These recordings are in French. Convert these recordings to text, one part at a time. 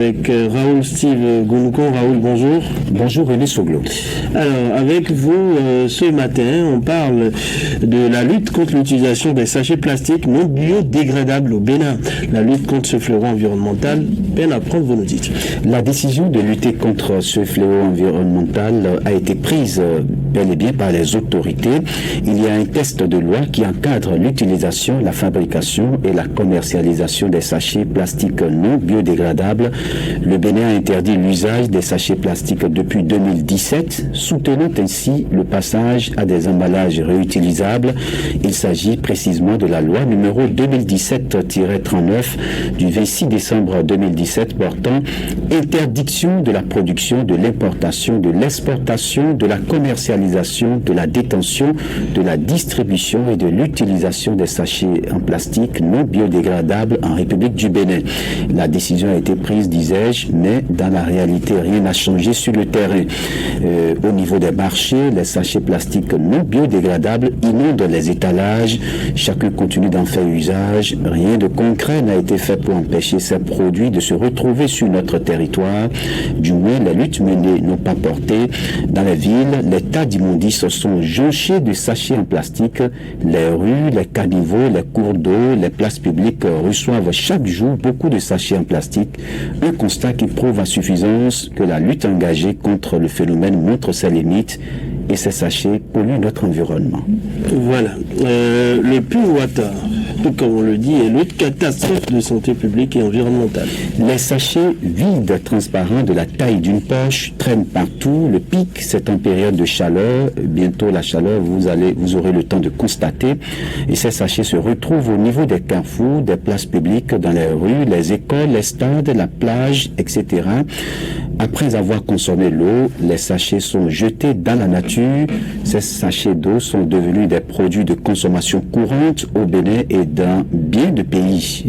Avec Raoul Steve Gounouko. Raoul, bonjour. Bonjour René Soglo. Alors, avec vous, ce matin, on parle de la lutte contre l'utilisation des sachets plastiques non biodégradables au Bénin. La lutte contre ce fléau environnemental peine à prendre, vous nous dites. La décision de lutter contre ce fléau environnemental a été prise bel et bien par les autorités. Il y a un texte de loi qui encadre l'utilisation, la fabrication et la commercialisation des sachets plastiques non biodégradables. Le Bénin a interdit l'usage des sachets plastiques depuis 2017, soutenant ainsi le passage à des emballages réutilisables. Il s'agit précisément de la loi numéro 2017-39 du 26 décembre 2017 portant interdiction de la production, de l'importation, de l'exportation, de la commercialisation, de la détention, de la distribution et de l'utilisation des sachets en plastique non biodégradables en République du Bénin. La décision a été prise, disais-je, mais dans la réalité, rien n'a changé sur le terrain. Au niveau des marchés, les sachets plastiques non biodégradables inondent les étalages. Chacun continue d'en faire usage. Rien de concret n'a été fait pour empêcher ces produits de se retrouver sur notre territoire. Du moins, les luttes menées n'ont pas porté. Dans les villes, les tas d'immondices sont jonchés de sachets en plastique. Les rues, les caniveaux, les cours d'eau, les places publiques reçoivent chaque jour beaucoup de sachets en plastique. Un constat qui prouve à suffisance que la lutte engagée contre le phénomène montre ses limites et ces sachets polluent notre environnement. Voilà. Le pure water, comme on le dit, est l'autre catastrophe de santé publique et environnementale. Les sachets vides, transparents de la taille d'une poche, traînent partout. Le pic, c'est en période de chaleur. Bientôt, la chaleur, vous aurez le temps de constater. Et ces sachets se retrouvent au niveau des carrefours, des places publiques, dans les rues, les écoles, les stades, la plage, etc. Après avoir consommé l'eau, les sachets sont jetés dans la nature. Ces sachets d'eau sont devenus des produits de consommation courante au Bénin et dans bien de pays,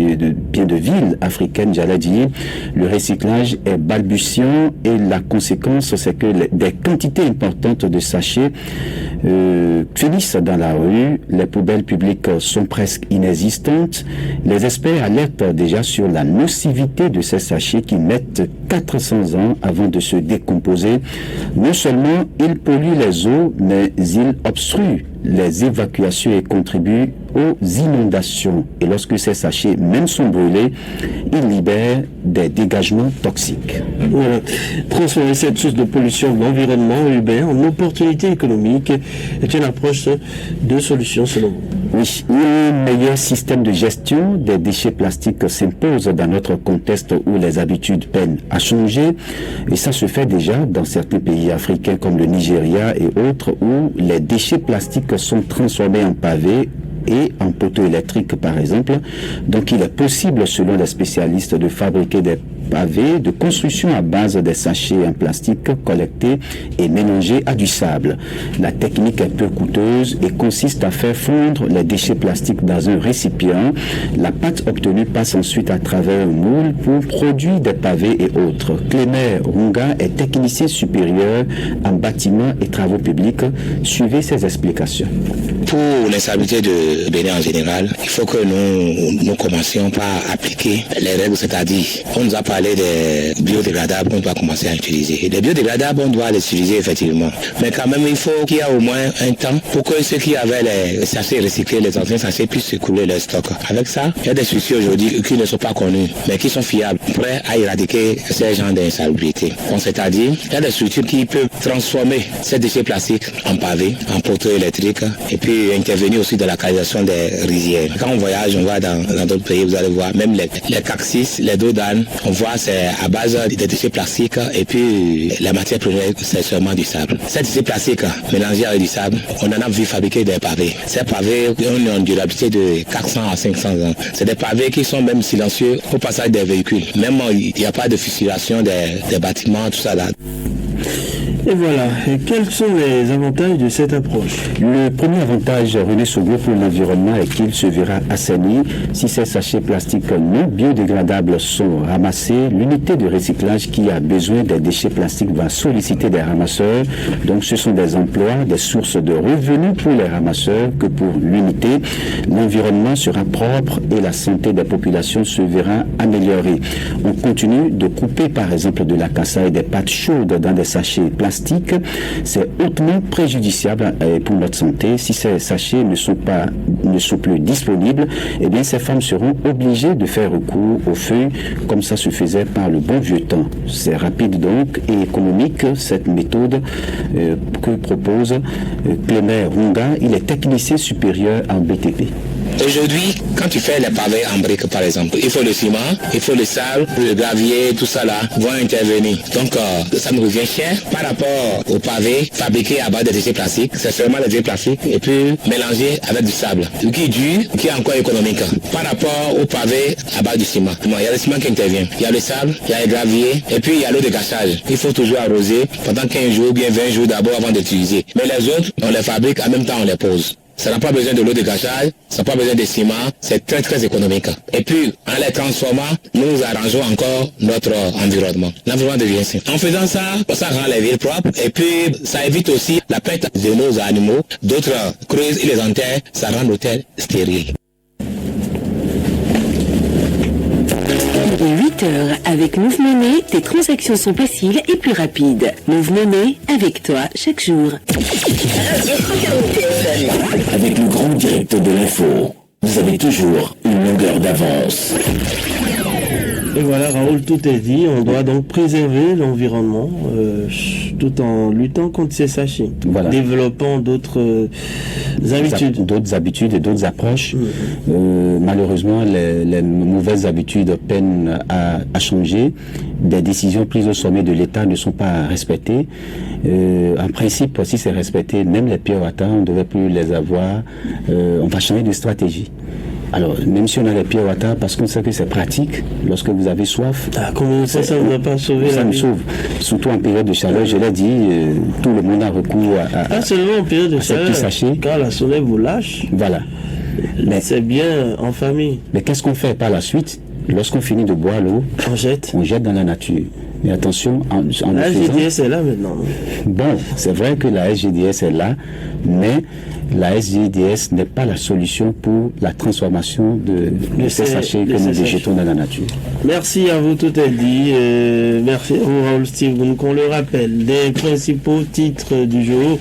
bien de villes africaines, j'allais dire. Le recyclage est balbutiant et la conséquence, c'est que des quantités importantes de sachets finissent dans la rue. Les poubelles publiques sont presque inexistantes. Les experts alertent déjà sur la nocivité de ces sachets qui mettent 400 ans avant de se décomposer. Non seulement ils polluent les eaux, mais ils obstruent les évacuations et contribuent aux inondations. Et lorsque ces sachets même sont brûlés, ils libèrent des dégagements toxiques. Voilà. Transformer cette source de pollution de l'environnement urbain en opportunité économique est une approche de solution selon vous. Oui, un meilleur système de gestion des déchets plastiques s'impose dans notre contexte où les habitudes peinent à changer. Et ça se fait déjà dans certains pays africains comme le Nigeria et autres où les déchets plastiques sont transformés en pavés et en poteaux électriques par exemple. Donc il est possible selon les spécialistes de fabriquer des pavés de construction à base des sachets en plastique collectés et mélangés à du sable. La technique est peu coûteuse et consiste à faire fondre les déchets plastiques dans un récipient. La pâte obtenue passe ensuite à travers un moule pour produire des pavés et autres. Clémer Runga est technicien supérieur en bâtiments et travaux publics. Suivez ses explications. Pour l'instabilité de Bénin en général, il faut que nous commencions par appliquer les règles, c'est-à-dire on nous a parlé des biodégradables qu'on doit commencer à utiliser. Et les biodégradables, on doit les utiliser effectivement. Mais quand même, il faut qu'il y ait au moins un temps pour que ceux qui avaient les sachets recyclés, les anciens sachets, puissent écouler leur stock. Avec ça, il y a des soucis aujourd'hui qui ne sont pas connus, mais qui sont fiables, prêts à éradiquer ces genres d'insalubrité. Donc, c'est-à-dire, il y a des structures qui peuvent transformer ces déchets plastiques en pavés, en poteaux électriques, et puis intervenir aussi dans la canalisation des rizières. Quand on voyage, on va dans d'autres pays, vous allez voir, même les cactus, les dos d'âne, on voit c'est à base de déchets plastiques et puis la matière première c'est seulement du sable. Ces déchets plastiques mélangés avec du sable, on en a vu fabriquer des pavés. Ces pavés ont une durabilité de 400 à 500 ans. C'est des pavés qui sont même silencieux au passage des véhicules. Même il n'y a pas de fissuration des bâtiments, tout ça là. Et voilà. Et quels sont les avantages de cette approche? Le premier avantage, René Sogo, pour l'environnement est qu'il se verra assaini si ces sachets plastiques non biodégradables sont ramassés. L'unité de recyclage qui a besoin des déchets plastiques va solliciter des ramasseurs. Donc ce sont des emplois, des sources de revenus pour les ramasseurs que pour l'unité. L'environnement sera propre et la santé des populations se verra améliorée. On continue de couper par exemple de la cassave et des pâtes chaudes dans des sachets plastiques. C'est hautement préjudiciable pour notre santé. Si ces sachets ne sont plus disponibles, eh bien ces femmes seront obligées de faire recours aux feuilles comme ça se faisait par le bon vieux temps. C'est rapide donc et économique cette méthode que propose Clément Runga. Il est technicien supérieur en BTP. Aujourd'hui, quand tu fais les pavés en briques, par exemple, il faut le ciment, il faut le sable, le gravier, tout ça là, vont intervenir. Donc, ça nous revient cher par rapport aux pavés fabriqués à base de déchets plastiques. C'est seulement des déchets plastiques et puis mélangés avec du sable. Ce qui est dur, qui est encore économique. Par rapport aux pavés à base du ciment. Il y a le ciment qui intervient. Il y a le sable, il y a le gravier et puis il y a l'eau de gâchage. Il faut toujours arroser pendant 15 jours, bien 20 jours d'abord avant d'utiliser. Mais les autres, on les fabrique, en même temps on les pose. Ça n'a pas besoin de l'eau de gâchage, ça n'a pas besoin de ciment, c'est très très économique. Et puis, en les transformant, nous arrangeons encore notre environnement. L'environnement devient sain. En faisant ça, ça rend les villes propres et puis ça évite aussi la perte de nos animaux. D'autres creusent et les enterrent, ça rend l'hôtel stérile. 8 heures avec Move Money, tes transactions sont faciles et plus rapides. Move Money, avec toi chaque jour. Avec le grand direct de l'info, vous avez toujours une longueur d'avance. Et voilà, Raoul, tout est dit. On doit donc préserver l'environnement tout en luttant contre ces sachets, Voilà. développant d'autres habitudes. D'autres habitudes et d'autres approches. Malheureusement, les mauvaises habitudes peinent à changer. Des décisions prises au sommet de l'État ne sont pas respectées. En principe, si c'est respecté, même les pure water, on ne devait plus les avoir. On va changer de stratégie. Alors, même si on a les pure water, parce qu'on sait que c'est pratique, lorsque vous avez soif. Comment ça ne va pas sauver ça la nous vie? sauve. Surtout en période de chaleur, je l'ai dit, tout le monde a recours Pas seulement en période de ces chaleur, petits sachets. quand la soleil vous lâche, Voilà. Mais, c'est bien en famille. mais qu'est-ce qu'on fait par la suite? Lorsqu'on finit de boire l'eau, On jette. on jette dans la nature. Mais attention, en le La faisant, SGDS est là maintenant. bon, c'est vrai que la SGDS est là, mais la SGDS n'est pas la solution pour la transformation de ces sachets que nous déjetons dans la nature. Merci à vous, tout est dit. Merci à vous, Raoul Steve. Donc, on le rappelle, des principaux titres du jour.